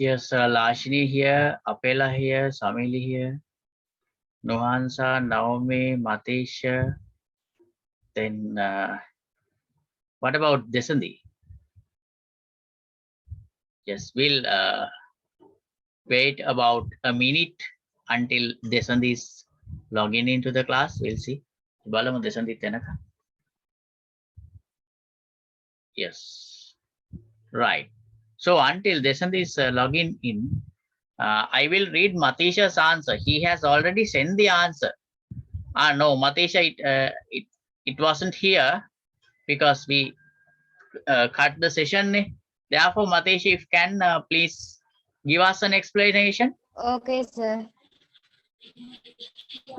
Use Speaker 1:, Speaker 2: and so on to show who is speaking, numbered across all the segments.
Speaker 1: Yes, Lashini here, Apela here, Samili here, Nuhansa, Naomi, Matisha. Then what about Desandi? Yes, we'll wait about a minute until Desandi is logging into the class. We'll see. Balamu Desandi Tenaka. Yes, right. So until Desandi is logging in, I will read Matisha's answer. He has already sent the answer. No, Matisha, it wasn't here because we cut the session. Therefore, Matisha, if you can please give us an explanation.
Speaker 2: Okay, sir.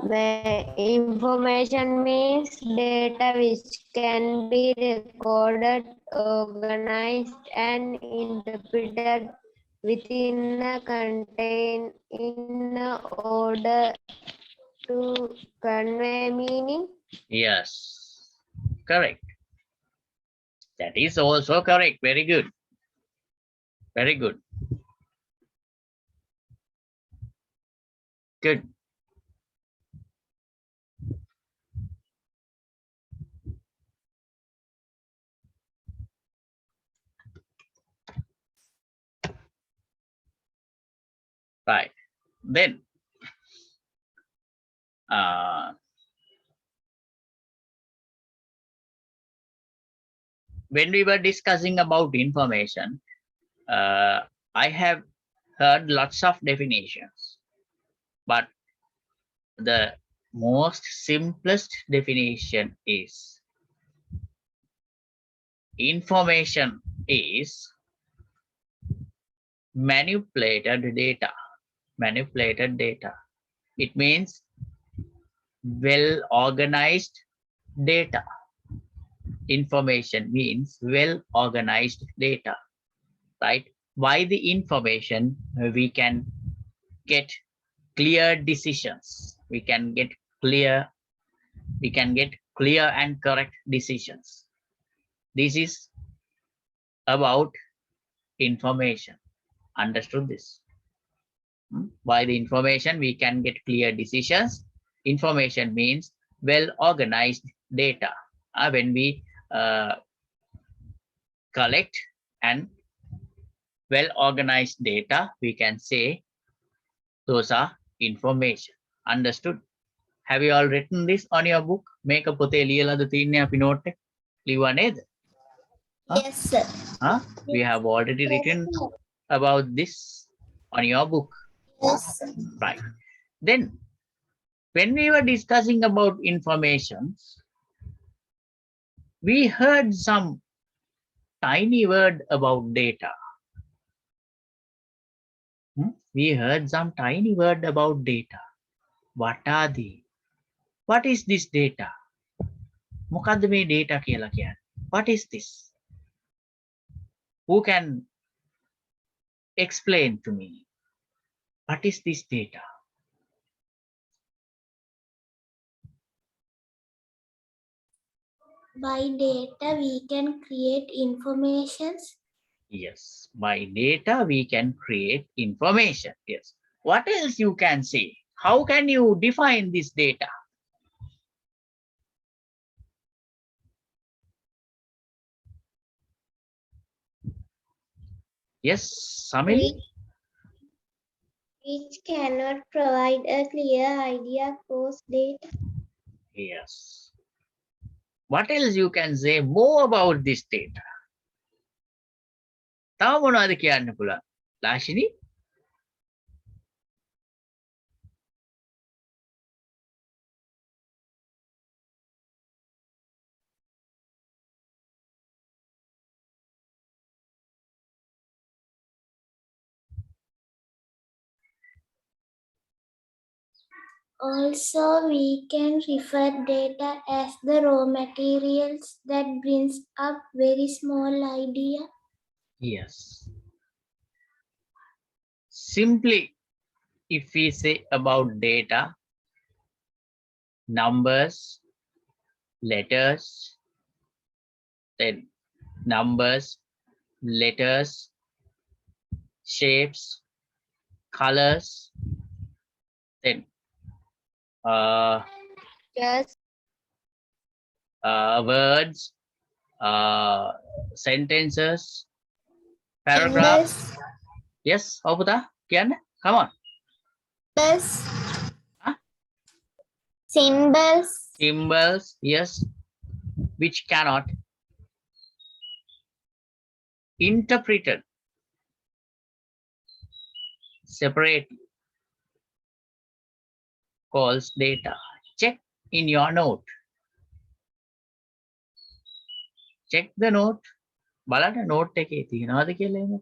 Speaker 2: The information means data which can be recorded, organized, and interpreted within a contain in order to convey meaning.
Speaker 1: Yes, correct. That is also correct. Very good. Very good. Good. Right. Then, when we were discussing about information, I have heard lots of definitions, but the most simplest definition is information is manipulated data. Manipulated data. It means well organized data. Information means well organized data, right? By the information, we can get clear decisions. We can get clear and correct decisions. This is about information. Understood this? By the information, we can get clear decisions. Information means well organized data. When we collect and well organized data, we can say those are information. Understood? Have you all written this on your book? Make a pote liyalada thinne api note එක ලිව්වා නේද?
Speaker 3: Yes, sir.
Speaker 1: We have already written about this on your book.
Speaker 3: Yes, sir.
Speaker 1: Right. Then, when we were discussing about information, we heard some tiny word about data. We heard some tiny word about data. What are they? What is this data? මොකද්ද මේ data කියලා කියන්නේ? What is this? Who can explain to me? What is this data?
Speaker 3: By data, we can create informations.
Speaker 1: Yes, by data we can create information. Yes. What else you can say? How can you define this data? Yes, Samili?
Speaker 3: Which cannot provide a clear idea of data.
Speaker 1: Yes. What else you can say more about this data? තව මොනවද කියන්න පුළුවන්? ලාෂිනී?
Speaker 3: Also, we can refer data as the raw materials that brings up very small idea.
Speaker 1: Yes. Simply, if we say about data, numbers, letters, then numbers, letters, shapes, colors, then
Speaker 2: Yes.
Speaker 1: words, sentences, paragraphs.
Speaker 3: Symbols.
Speaker 1: Yes, Oputa, Kian, come on.
Speaker 3: Symbols.
Speaker 1: Huh?
Speaker 3: Symbols.
Speaker 1: Symbols, yes, which cannot interpreted separately calls data. Check in your note. Check the note. බලන්න note එකේ තියෙනවද කියලා එහෙම.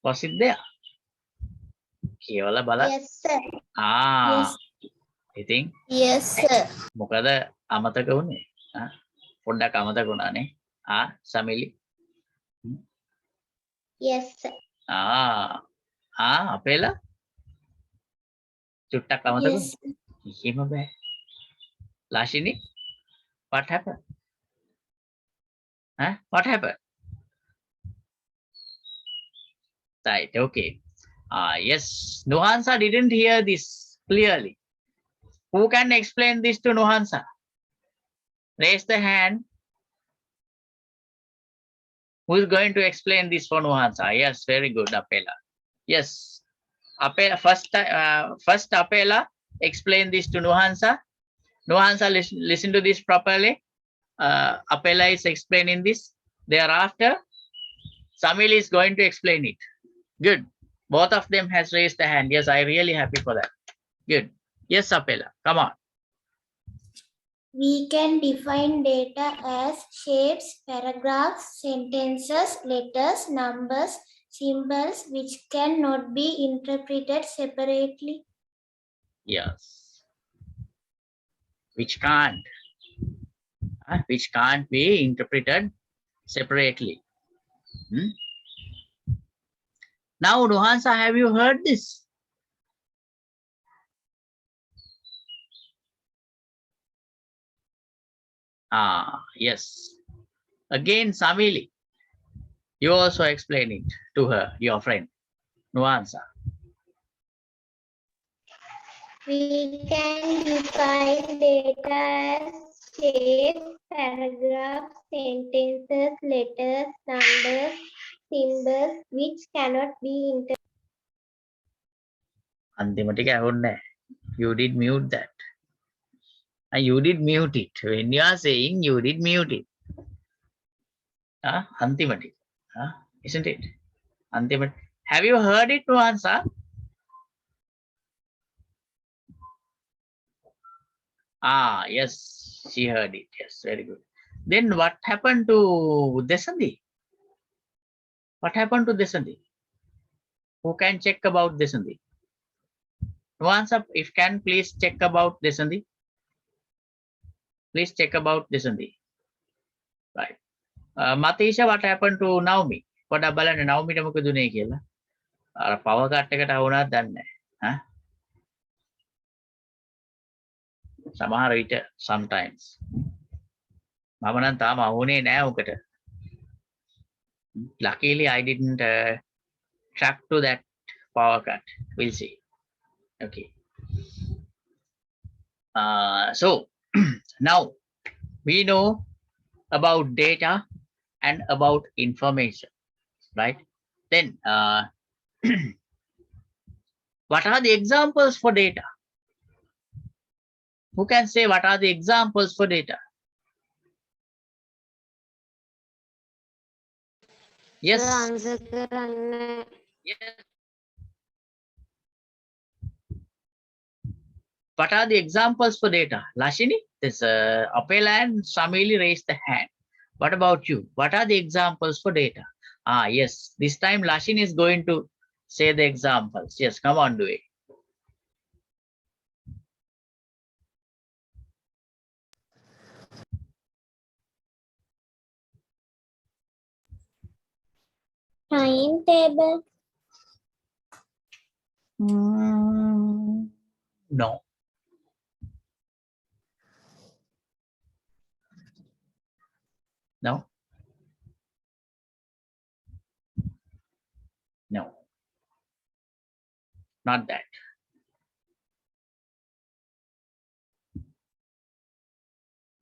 Speaker 1: Was it there? කියවලා බලන්න.
Speaker 3: Yes, sir.
Speaker 1: Ah,
Speaker 3: Yes.
Speaker 1: ඉතින්
Speaker 3: Yes, sir.
Speaker 1: මොකද අමතක වුනේ? පොඩ්ඩක් අමතක වුණානේ. සමිලි.
Speaker 3: Yes, sir.
Speaker 1: අපේලා චුට්ටක් අමතක
Speaker 3: Yes.
Speaker 1: වුණා. එහෙම බෑ. Lashini, what happened? What happened? Right, okay. Yes, Nuhansa didn't hear this clearly. Who can explain this to Nuhansa? Raise the hand. Who is going to explain this for Nuhansa? Yes, very good, Apela. Yes, Apela, first Apela, explain this to Nuhansa. Nuhansa, listen to this properly. Apela is explaining this. Thereafter, Samil is going to explain it. Good. Both of them has raised the hand. Yes, I'm really happy for that. Good. Yes, Apela, come on.
Speaker 3: We can define data as shapes, paragraphs, sentences, letters, numbers, symbols, which cannot be interpreted separately.
Speaker 1: Yes. Which can't be interpreted separately. Now, Nuhansa, have you heard this? Yes. Again, Samili, you also explain it to her, your friend, Nuhansa.
Speaker 3: We can define data as shapes, paragraphs, sentences, letters, numbers, symbols, which cannot be interpreted.
Speaker 1: අන්තිමට ඇහුන්නේ. You did mute that. You did mute it. When you are saying, you did mute it. අන්තිමට. Isn't it? අන්තිමට. Have you heard it, Nuhansa? Yes, she heard it. Yes, very good. Then what happened to Desandi? What happened to Desandi? Who can check about Desandi? Nuhansa, if can please check about Desandi. Please check about Desandi. Right. Matisha, what happened to Naomi? පොඩ්ඩක් බලන්න Naomi මොකද උනේ කියලා. අර power cut එකට වුණාද දන්නේ නැහැ. සමහර විට sometimes. මම නම් තාම අහුනේ නෑ උකට. Luckily I didn't track to that power cut. We'll see. Okay. So now we know about data and about information, right? Then what are the examples for data? Who can say what are the examples for data? Yes.
Speaker 2: Answer කරන්න.
Speaker 1: Yes. What are the examples for data? Lashini, this Apela and Samili raised the hand. What about you? What are the examples for data? Yes. This time Lashini is going to say the examples. Yes, come on, do it.
Speaker 3: Timetable.
Speaker 1: No. No. No, not that.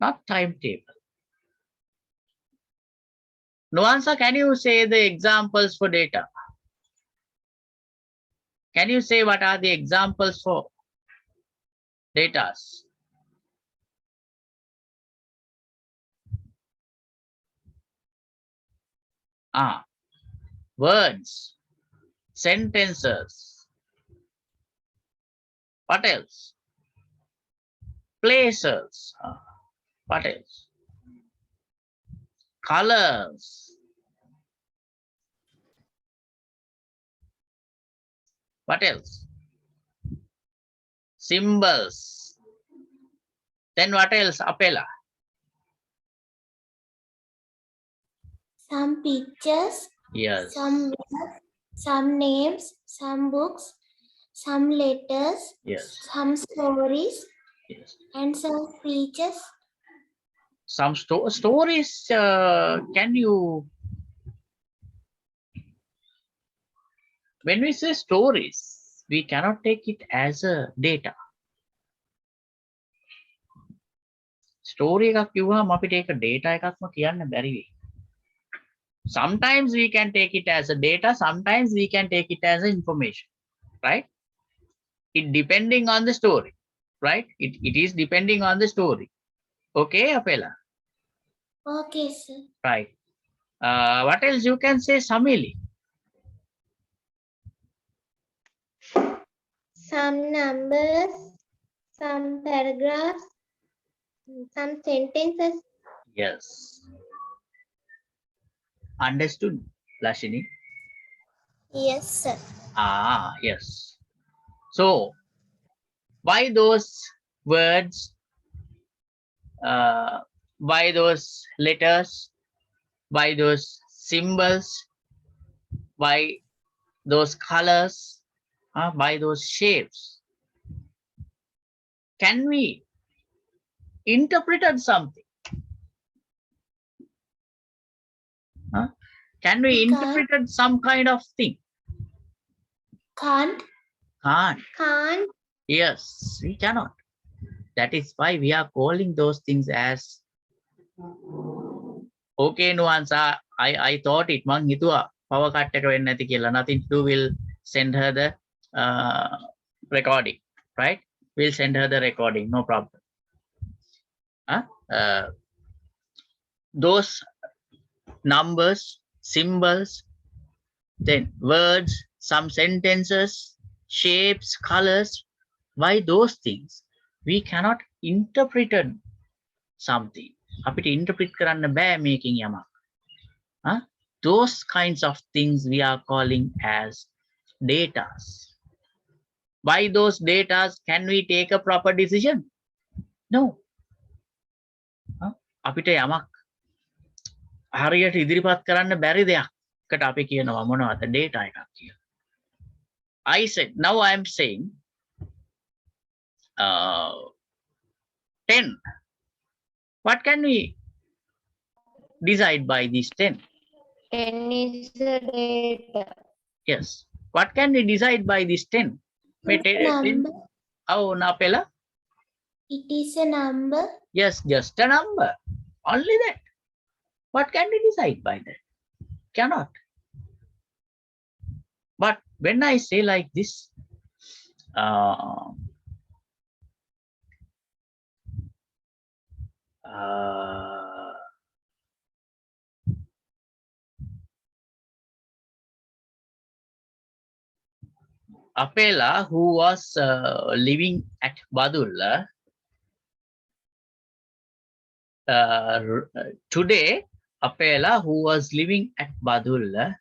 Speaker 1: Not timetable. Nuansa, can you say the examples for data? Can you say what are the examples for datas? Words, sentences. What else? Places. What else? Colors. What else? Symbols. Then what else? Apela.
Speaker 3: Some pictures,
Speaker 1: Yes.
Speaker 3: some names, some books, some letters,
Speaker 1: Yes.
Speaker 3: some stories,
Speaker 1: Yes.
Speaker 3: and some speeches.
Speaker 1: Some stories. Can you? When we say stories, we cannot take it as a data. Story එකක් කිව්වම අපිට ඒක data එකක්ම කියන්න බැරි වෙයි. Sometimes we can take it as a data, sometimes we can take it as information, right? It depending on the story, right? It is depending on the story. Okay, Apela?
Speaker 3: Okay, sir.
Speaker 1: Right. What else you can say, Samili?
Speaker 2: Some numbers, some paragraphs, some sentences.
Speaker 1: Yes. Understood, Lashini?
Speaker 2: Yes, sir.
Speaker 1: Yes. So, why those words? Why those letters? Why those symbols? Why those colors? Why those shapes? Can we interpret something? Can we interpret some kind of thing?
Speaker 3: Can't.
Speaker 2: Can't.
Speaker 1: Yes, we cannot. That is why we are calling those things as okay, Nuansa. I thought it mang hitua power cut එක වෙන්නේ නැති කියලා. Nothing to do, will send her the recording, right? We'll send her the recording, no problem. Those numbers, symbols, then words, some sentences, shapes, colors. Why those things? We cannot interpret something. අපිට interpret කරන්න බෑ මේකෙන් යමක්. Those kinds of things we are calling as datas. By those datas, can we take a proper decision? No. අපිට යමක් හරියට ඉදිරිපත් කරන්න බැරි දෙයක්කට අපි කියනවා මොනවද? data එකක් කියලා. I said, now I am saying 10. What can we decide by these 10?
Speaker 2: 10 is the data.
Speaker 1: Yes. What can we decide by these 10?
Speaker 3: Number.
Speaker 1: Oh, Napela?
Speaker 3: It is a number.
Speaker 1: Yes, just a number. Only that. What can we decide by that? Cannot. But when I say like this, Apela, who was living at Badulla, today, Apela, who was living at Badulla,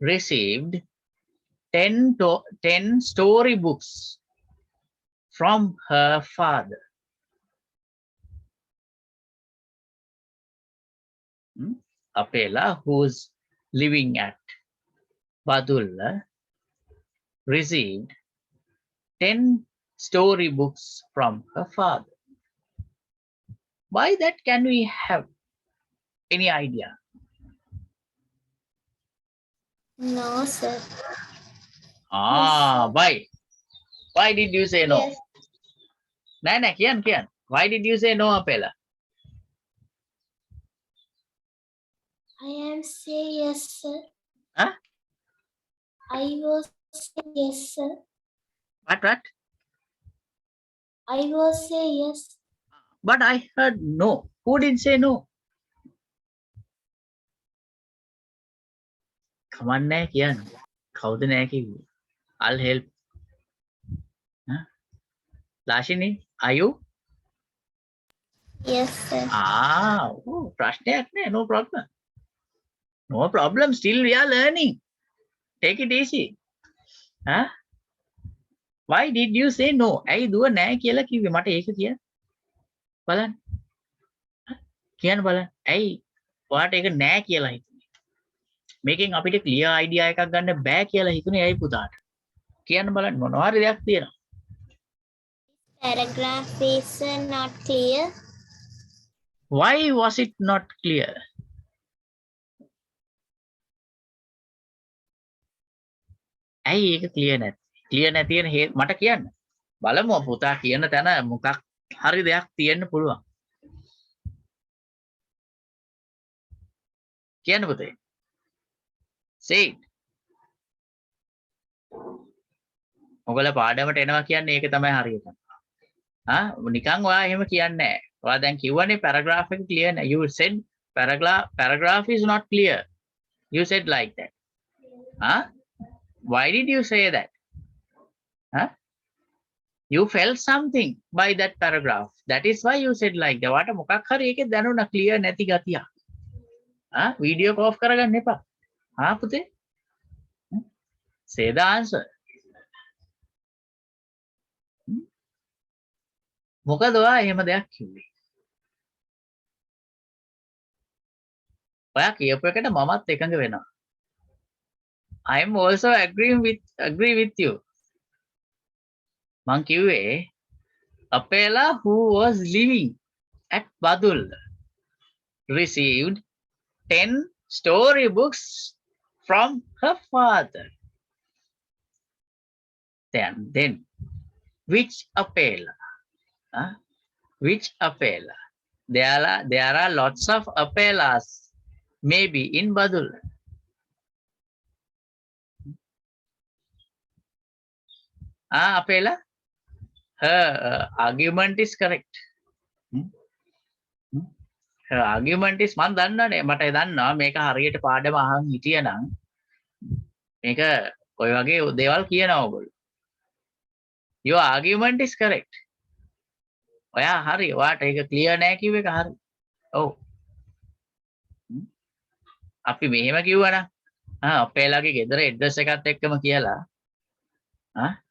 Speaker 1: received 10 storybooks from her father. Apela, who's living at Badulla, received 10 storybooks from her father. Why that? Can we have any idea?
Speaker 3: No, sir.
Speaker 1: Ah, why? Why did you say no?
Speaker 2: Yes.
Speaker 1: Nana, Kian. Why did you say no, Apela?
Speaker 3: I am say yes, sir.
Speaker 1: Huh?
Speaker 3: I was say yes, sir.
Speaker 1: What?
Speaker 3: I was say yes.
Speaker 1: But I heard no. Who did say no? Come on, Nana, Kian. Kawda nෑ කිව්වේ. I'll help. Huh? Lashini, are you?
Speaker 2: Yes, sir.
Speaker 1: Ah, oh, ප්‍රශ්නයක් නෑ. No problem. No problem. Still we are learning. Take it easy. Huh? Why did you say no? ඇයි දුව නෑ කියලා කිව්වේ? මට ඒක කියන්න. බලන්න. කියන්න බලන්න. ඇයි ඔයාට ඒක නෑ කියලා හිතුනේ? මේකෙන් අපිට ක්ලියර් අයිඩියා එකක් ගන්න බෑ කියලා හිතුනේ ඇයි පුතාට? කියන්න බලන්න මොනවා හරි දෙයක් තියෙනවා.
Speaker 2: Paragraph is not clear.
Speaker 1: Why was it not clear? ඇයි ඒක ක්ලියර් නැත්තේ? ක්ලියර් නැති වෙන මට කියන්න. බලමු පුතා කියන තැන මොකක් හරි දෙයක් තියෙන්න පුළුවන්. කියන්න පුතේ. Say it. ඔයගොල්ලෝ පාඩමට එනවා කියන්නේ ඒක තමයි හරියට. නිකන් ඔයා එහෙම කියන්නේ නැහැ. ඔයා දැන් කිව්වනේ paragraph එක clear නැහැ. You said paragraph is not clear. You said like that. Why did you say that? You felt something by that paragraph. That is why you said like that. ඔයාට මොකක් හරි ඒකේ දැනුණා clear නැති ගතිය. Video එක off කරගන්න එපා. පුතේ. Say the answer. මොකද ඔයා එහෙම දෙයක් කිව්වේ? ඔයා කියපු එකට මමත් එකඟ වෙනවා. I am also agree with you. මං කිව්වේ Apela who was living at Badul received 10 storybooks from her father. Then which Apela? Which Apela? There are lots of Apelas maybe in Badul. Apela? Her argument is correct. Her argument is මන් දන්නනේ මට දන්නවා මේක හරියට පාඩම අහන් හිටියනම් මේක ඔය වගේ දේවල් කියනවා ඔයගොල්ලෝ. Your argument is correct. ඔයා හරි. ඔයාට ඒක ක්ලියර් නෑ කිව්ව එක හරි. ඔව්. අපි මෙහෙම කිව්වනම් අපේලාගේ ගෙදර ඇඩ්‍රස් එකත් එක්කම කියලා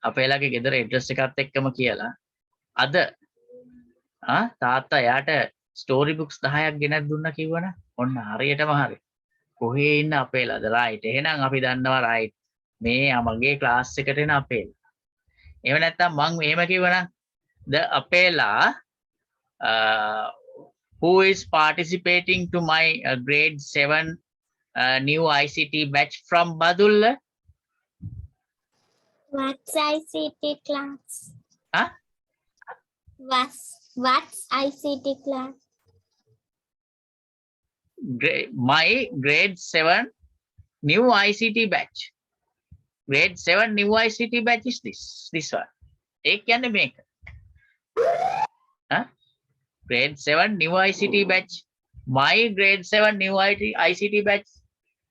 Speaker 1: අපේලාගේ ගෙදර ඇඩ්‍රස් එකත් එක්කම කියලා අද තාත්තා යාට ස්ටෝරි බුක්ස් 10ක් ගෙනත් දුන්නා කිව්වනම් ඔන්න හරියටම හරි. කොහේ ඉන්න අපේලාද? රයිට්. එහෙනම් අපි දන්නවා රයිට්. මේ මගේ ක්ලාස් එකට එන අපේලා. එහෙම නැත්නම් මං මෙහෙම කිව්වනම් the Apela who is participating to my grade 7 new ICT batch from Badul.
Speaker 2: What's ICT class?
Speaker 1: Huh?
Speaker 2: What's ICT class?
Speaker 1: My grade 7 new ICT batch. Grade 7 new ICT batch is this one. Ek කියන්නේ මේක. Grade 7 new ICT batch. My grade 7 new ICT batch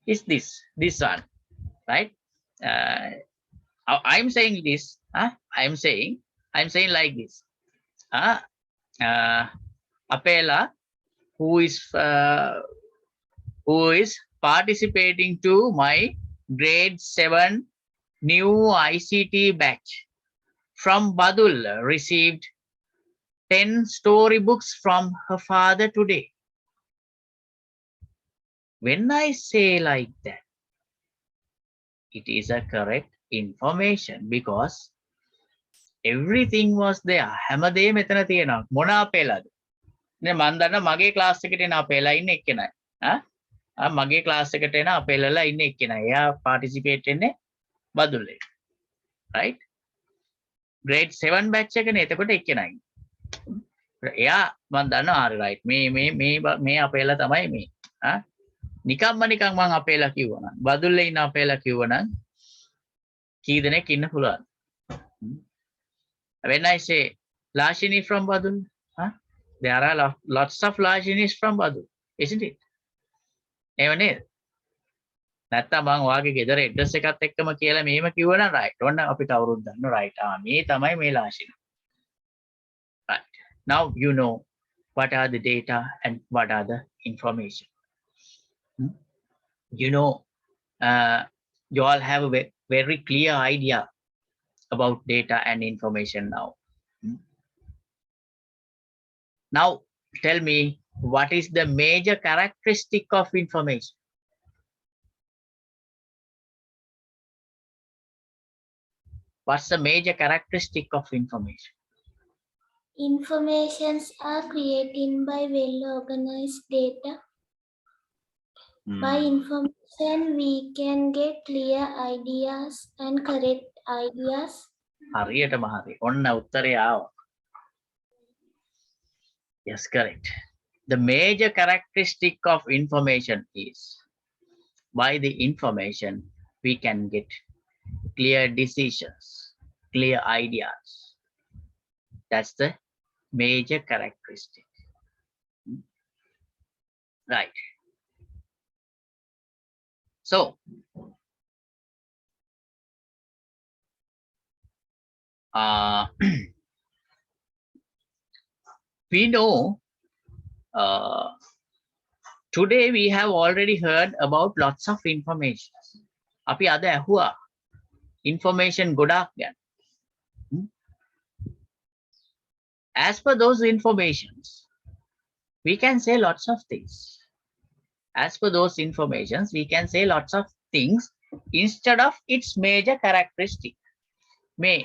Speaker 1: is this one, right? I'm saying this. I'm saying like this. Apela who is participating to my grade 7 new ICT batch from Badul received 10 storybooks from her father today. When I say like that, it is a correct information because everything was there. හැමදේම මෙතන තියෙනවා. මොන අපේලාද? නේ මන් දන්න මගේ class එකට එන අපේලා ඉන්න එක්කෙනයි. මගේ ක්ලාස් එකට එන අපේලාලා ඉන්න එක්කෙනයි. එයා පාටිසිපේට් වෙන්නේ බදුල්ලේ. right? grade 7 batch එකනේ එතකොට එක්කෙනයි. එයා මම දන්නවා හරි right. මේ අපේලා තමයි මේ. නිකම්ම නිකන් මං අපේලා කිව්වනම් බදුල්ලේ ඉන්න අපේලා කිව්වනම් කී දෙනෙක් ඉන්න පුළුවන්? When I say Lashini from Badul, there are lots of Lashinis from Badul, isn't it? එහෙම නේද? නැත්තම් මං ඔයාගේ ගෙදර ඇඩ්‍රස් එකත් එක්කම කියලා මෙහෙම කිව්වනම් right. ඔන්න අපි කවුරුත් දන්නවා right. මේ තමයි මේ ලාෂින. Right. Now you know what are the data and what are the information. You know, you all have a very clear idea about data and information now. Now tell me, what is the major characteristic of information? What's the major characteristic of information?
Speaker 3: Informations are created by well-organized data. By information, we can get clear ideas and correct ideas.
Speaker 1: හරියටම හරි. ඔන්න උත්තරය ආවා. Yes, correct. The major characteristic of information is, by the information we can get clear decisions, clear ideas. That's the major characteristic. Right. So we know today we have already heard about lots of information. අපි අද ඇහුවා information ගොඩාක් ගැන. As per those informations, we can say lots of things. As per those informations, we can say lots of things instead of its major characteristic. මේ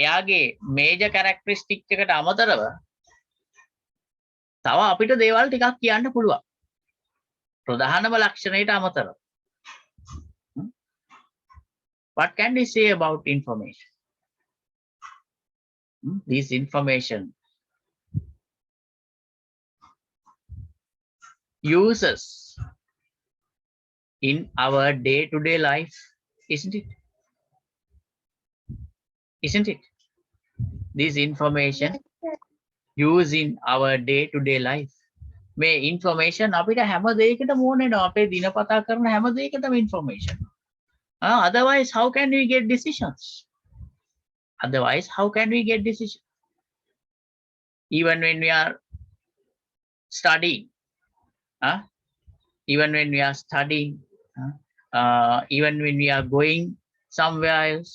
Speaker 1: එයාගේ major characteristic එකට අමතරව තව අපිට දේවල් ටිකක් කියන්න පුළුවන්. ප්‍රධානම ලක්ෂණයට අමතරව. What can we say about information? This information uses in our day-to-day life, isn't it? Isn't it? This information used in our day-to-day life. මේ information අපිට හැම දෙයකටම ඕනේ නෝ. අපේ දිනපතා කරන හැම දෙයකටම information. Otherwise, how can we get decisions? Otherwise, how can we get decisions? Even when we are studying, even when we are studying, even when we are going somewhere else,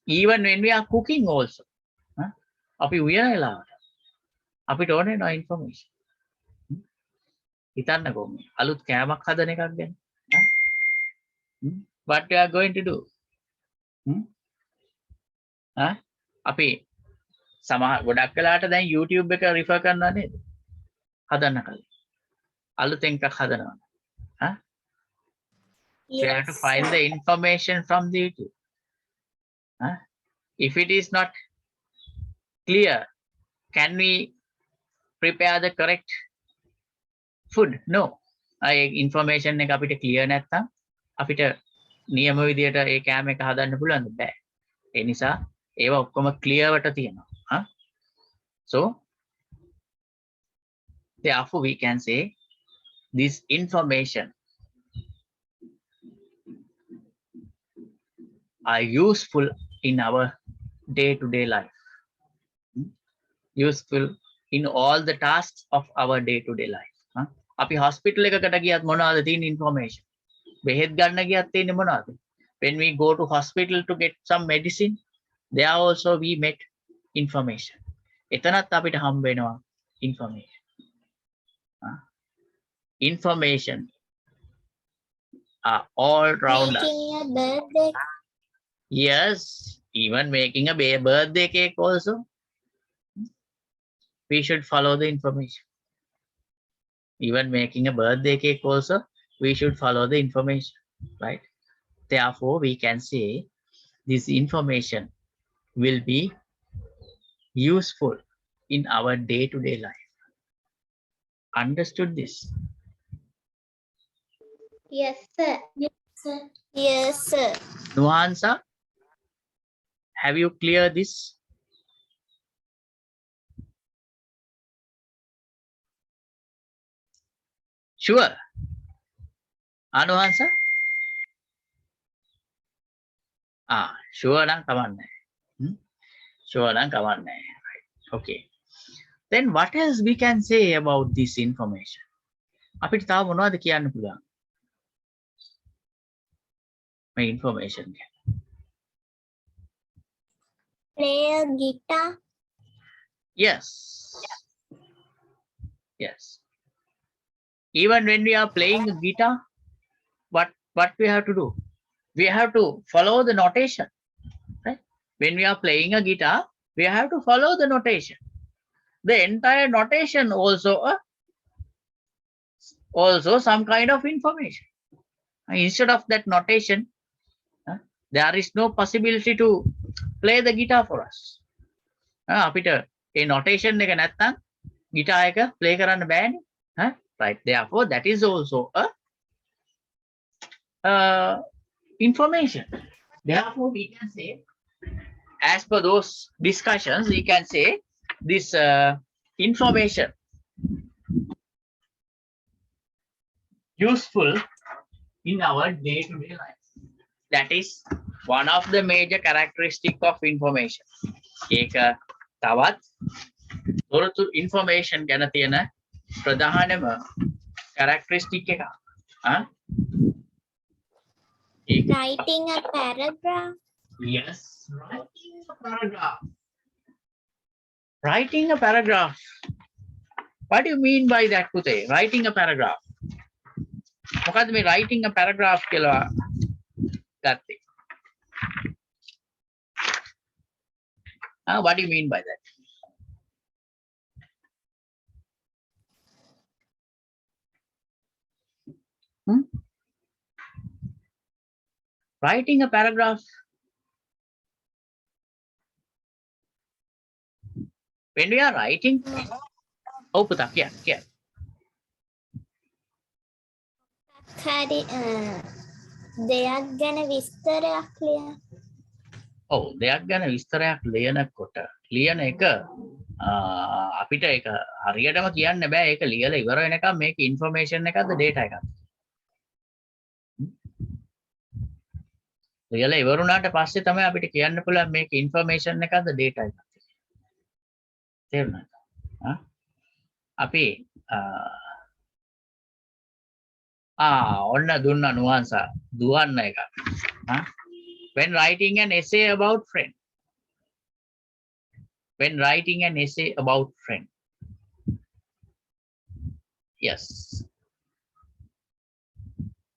Speaker 1: even when we are cooking also, අපි උයනලාට අපිට ඕනේ නෝ information. හිතන්නකෝ මේ අලුත් කෑමක් හදන එකක් ගැන. What we are going to do? අපි සමහර ගොඩක් වෙලාට දැන් YouTube එක refer කරනවා නේද? හදන්න කලින්. අලුතෙන් එකක් හදනවා. We have to find the information from the YouTube. If it is not clear, can we prepare the correct food? No. Information එක අපිට clear නැත්නම් අපිට නියම විදියට ඒ කෑම එක හදන්න පුළුවන්ද? බෑ. ඒ නිසා ඒවා ඔක්කොම clear වට තියෙනවා. So therefore we can say this information are useful in our day-to-day life. Useful in all the tasks of our day-to-day life. අපි hospital එකකට ගියත් මොනවද තියෙන information? බෙහෙත් ගන්න ගියත් තියෙන්නේ මොනවද? When we go to hospital to get some medicine, there also we met information. එතනත් අපිට හම්බ වෙනවා information. Information are all round us.
Speaker 2: Making a birthday.
Speaker 1: Yes, even making a birthday cake also. We should follow the information. Even making a birthday cake also, we should follow the information, right? Therefore, we can say this information will be useful in our day-to-day life. Understood this?
Speaker 3: Yes, sir. Yes, sir.
Speaker 2: Yes, sir.
Speaker 1: Nuhansa, have you cleared this? Sure. Anuhansa? Sure නම් කවන්නේ. Sure නම් කවන්නේ. Right. Okay. Then what else we can say about this information? අපිට තව මොනවද කියන්න පුළුවන්? මේ information ගැන.
Speaker 2: Play a guitar.
Speaker 1: Yes. Yes. Even when we are playing a guitar, what we have to do? We have to follow the notation. Right? When we are playing a guitar, we have to follow the notation. The entire notation also some kind of information. Instead of that notation, there is no possibility to play the guitar for us. අපිට ඒ notation එක නැත්තම් guitar එක play කරන්න බෑනේ. Right. Therefore, that is also a information. Therefore, we can say, as per those discussions, we can say this information useful in our day-to-day life. That is one of the major characteristic of information. ඒක තවත් තොරතුරු information ගැන තියෙන ප්‍රධානම characteristic එක.
Speaker 2: Writing a paragraph.
Speaker 1: Yes, writing a paragraph. Writing a paragraph. What do you mean by that, Pute? Writing a paragraph. මොකද්ද මේ writing a paragraph කියලා ගත්තේ? What do you mean by that? Writing a paragraph. When we are writing, පුතා කියන්න.
Speaker 2: හරි දෙයක් ගැන විස්තරයක් ලියන්න.
Speaker 1: දෙයක් ගැන විස්තරයක් ලියනකොට ලියන එක අපිට ඒක හරියටම කියන්න බෑ. ඒක ලියලා ඉවර වෙනකම් මේක information එකක්ද data එකක්ද? ලියලා ඉවරුණාට පස්සේ තමයි අපිට කියන්න පුළුවන් මේක information එකක්ද data එකක්ද? තේරුණාද? අපි ඔන්න දුන්නා නුවන්සා දුවන්න එක. When writing an essay about friend. When writing an essay about friend. Yes.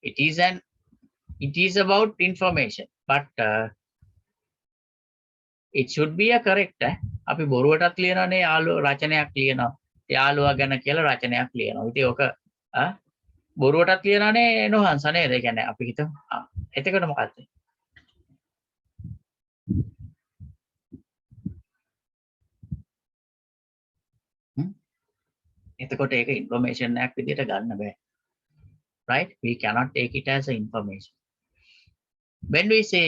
Speaker 1: It is about information, but it should be a correct. අපි බොරුවටත් ලියනනේ යාළුව රචනයක් ලියනවා. යාළුවා ගැන කියලා රචනයක් ලියනවා. ඉතින් ඔක බොරුවටත් ලියනනේ නොහන්ස නේද? ඒ කියන්නේ අපි හිතමු. එතකොට මොකක්ද? එතකොට ඒක information එකක් විදිහට ගන්න බෑ. Right? We cannot take it as an information. When we say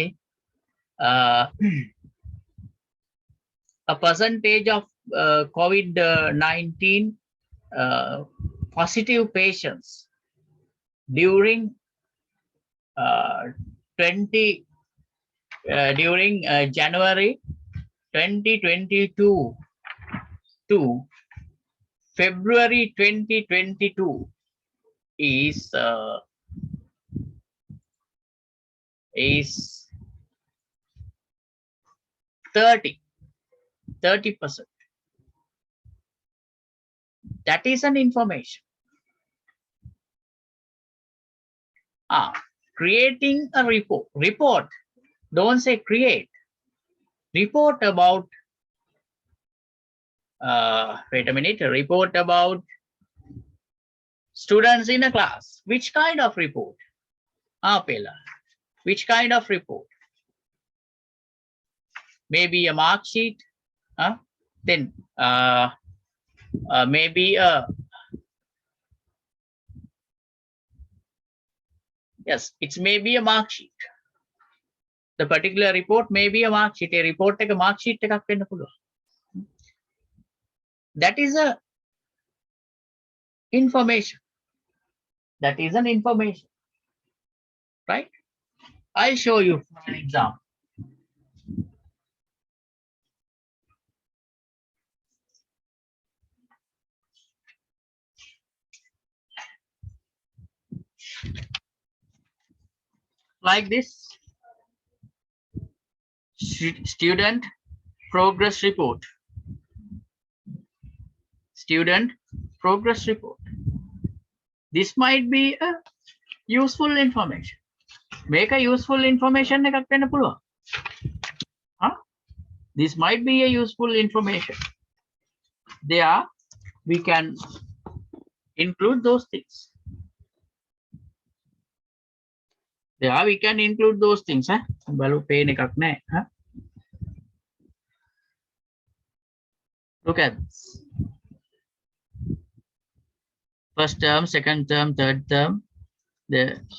Speaker 1: a percentage of COVID-19 positive patients during January 2022 to February 2022 is 30%. That is an information. Creating a report. Don't say create. Report about wait a minute. Report about students in a class. Which kind of report? Pela. Which kind of report? maybe a mark sheet, then maybe a, yes, it's maybe a mark sheet. The particular report may be a mark sheet. A report එක mark sheet එකක් වෙන්න පුළුවන්. That is a information. That is an information, right? I'll show you an example. Like this. Student progress report. Student progress report. This might be a useful information. Make a useful information එකක් වෙන්න පුළුවන්. This might be a useful information. There we can include those things. There we can include those things. Balu pain එකක් නැහැ. Look at this. First term, second term, third term.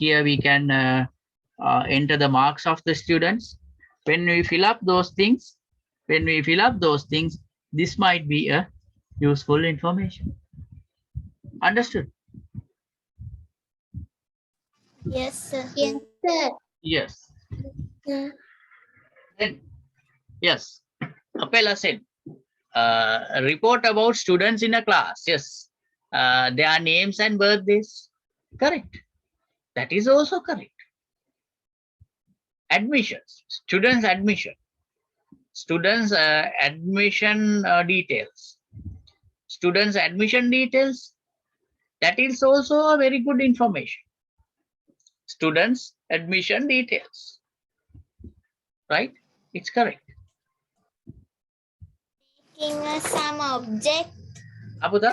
Speaker 1: Here we can enter the marks of the students. When we fill up those things, this might be a useful information. Understood?
Speaker 2: Yes, sir.
Speaker 3: Yes, sir.
Speaker 1: Yes.
Speaker 3: Yeah.
Speaker 1: Then, yes. Appella said, a report about students in a class. Yes. Their names and birthdays. Correct. That is also correct. Admissions. Students' admission. Students' admission details. Students' admission details. That is also a very good information. Students' admission details. Right? It's correct.
Speaker 2: Making some object.
Speaker 1: Abuda?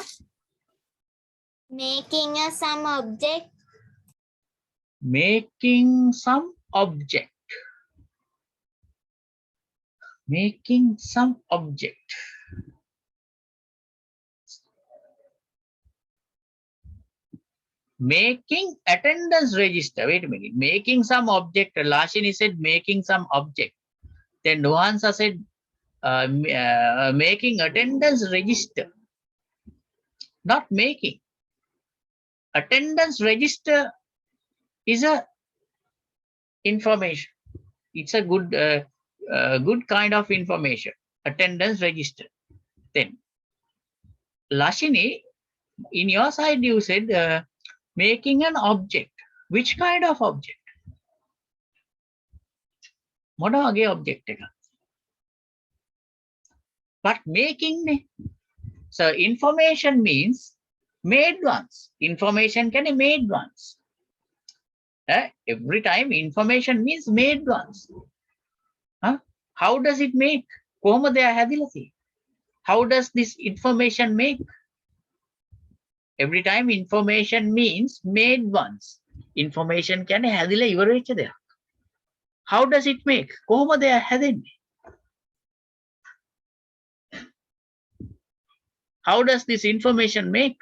Speaker 2: Making some object.
Speaker 1: Making some object. Making some object. Making attendance register. Wait a minute. Making some object. Lashini said making some object. Then Nuhansa said making attendance register. Not making. Attendance register is a information. It's a good good kind of information. Attendance register. Then Lashini, in your side you said making an object. Which kind of object? මොන වගේ object එක? But making, so information means made ones. Information can be made ones. Every time information means made ones. How does it make? කොහොමද එයා හැදිලා තියෙන්නේ? How does this information make? Every time information means made ones. Information can හැදිලා ඉවර වෙච්ච දෙයක්. How does it make? කොහොමද එයා හැදෙන්නේ? How does this information make?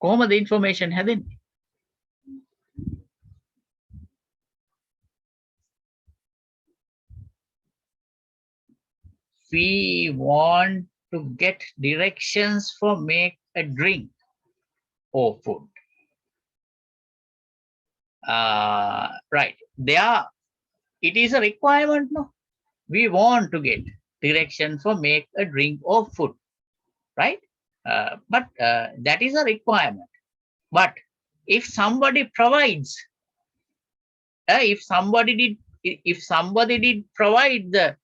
Speaker 1: කොහොමද information හැදෙන්නේ? We want to get directions for make a drink or food. Right. There, it is a requirement, no? We want to get direction for make a drink or food, right? But that is a requirement. But if somebody provides, if somebody did provide the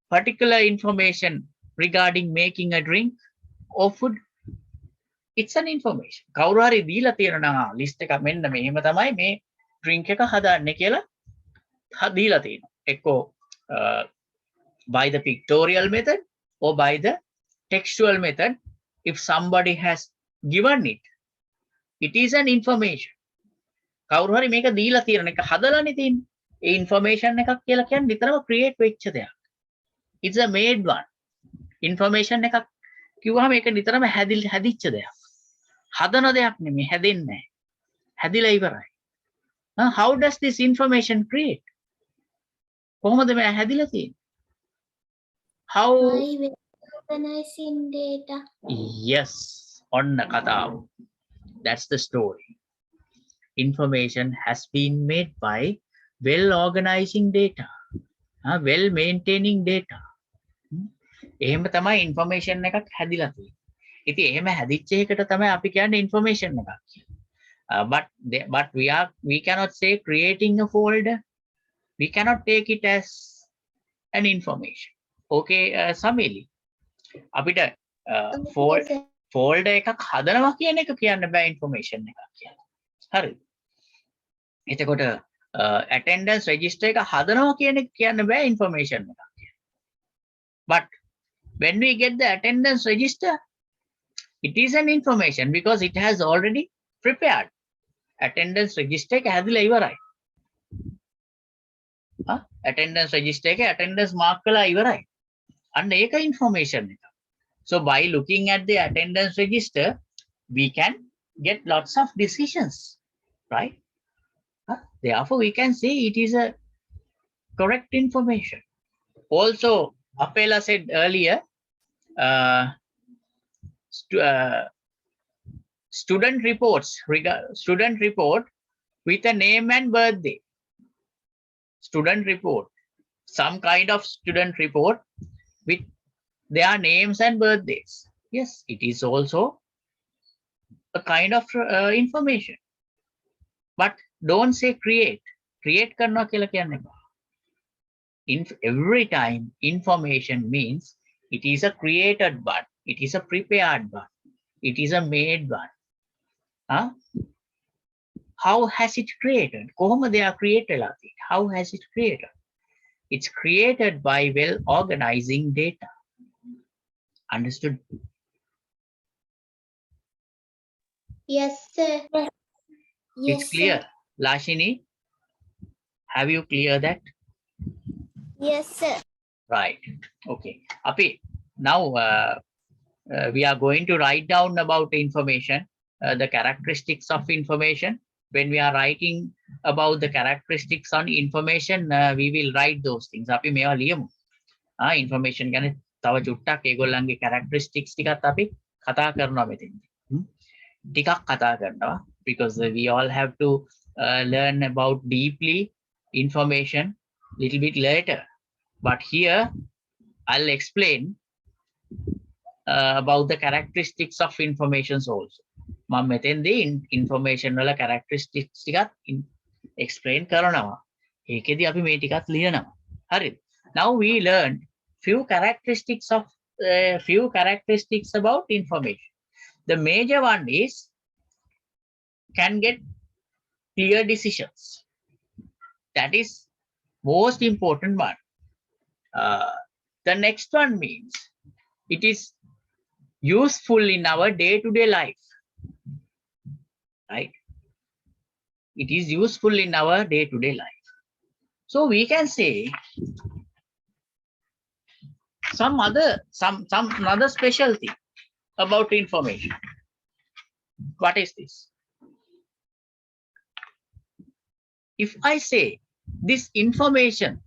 Speaker 1: particular information regarding making a drink or food, it's an information. කවුරු හරි දීලා තියෙනවා list එක මෙන්න මෙහෙම තමයි මේ drink එක හදාන්නේ කියලා දීලා තියෙනවා. එක්කෝ by the pictorial method or by the textual method. If somebody has given it, it is an information. කවුරු හරි මේක දීලා තියෙන එක හදලානේ තියෙන්නේ. ඒ information එකක් කියලා කියන්නේ නිතරම create වෙච්ච දෙයක්. It's a made one. Information එකක් කිව්වහම ඒක නිතරම හැදිච්ච දෙයක්. හදන දෙයක් නෙමෙයි, හැදෙන්නේ නැහැ. හැදිලා ඉවරයි. How does this information create? කොහොමද මේ හැදිලා තියෙන්නේ? How?
Speaker 3: By organizing data.
Speaker 1: Yes, ඔන්න කතාව. That's the story. Information has been made by well organizing data, well maintaining data. එහෙම තමයි information එකක් හැදිලා තියෙන්නේ. ඉතින් එහෙම හැදිච්ච එකට තමයි අපි කියන්නේ information එකක් කියලා. But we cannot say creating a folder. We cannot take it as an information. Okay, Samili. අපිට folder එකක් හදනවා කියන එක කියන්න බෑ information එකක් කියලා. හරිද? එතකොට attendance register එක හදනවා කියන එක කියන්න බෑ information එකක් කියලා. But when we get the attendance register, it is an information because it has already prepared. Attendance register එක හැදිලා ඉවරයි. Attendance register එක attendance mark කළා ඉවරයි. අන්න ඒක information එක. So by looking at the attendance register, we can get lots of decisions, right? Therefore, we can say it is a correct information. Also, Apela said earlier, student report with a name and birthday. Student report, some kind of student report with their names and birthdays. Yes, it is also a kind of information. But don't say create. Create karna kiyala kiyanne ba. Every time information means it is a created one, it is a prepared one, it is a made one. How has it created? Kohoma they are created. How has it created? It's created by well organizing data. Understood?
Speaker 3: Yes, sir.
Speaker 1: It's clear. Lashini, have you clear that?
Speaker 2: Yes, sir.
Speaker 1: Right. Okay. Api, now we are going to write down about information, the characteristics of information. When we are writing about the characteristics on information, we will write those things. Api මේවා ලියමු. Information ගැන තව චුට්ටක් ඒගොල්ලන්ගේ characteristics ටිකත් අපි කතා කරනවා මෙතෙන්දී. ටිකක් කතා කරනවා because we all have to learn about deeply information little bit later. But here I'll explain about the characteristics of informations also. මම මෙතෙන්දී information වල characteristics ටිකත් explain කරනවා. ඒකෙදි අපි මේ ටිකත් ලියනවා. හරිද? Now we learned few characteristics about information. The major one is can get clear decisions. That is most important one. The next one means it is useful in our day-to-day life. Right? It is useful in our day-to-day life. So we can say some other special thing about information. What is this? If I say these information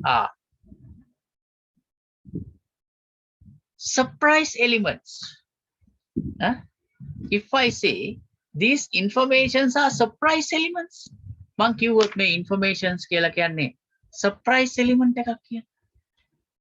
Speaker 1: are surprise elements. If I say these informations are surprise elements, මං කිව්වොත් මේ informations කියලා කියන්නේ surprise element එකක් කියලා.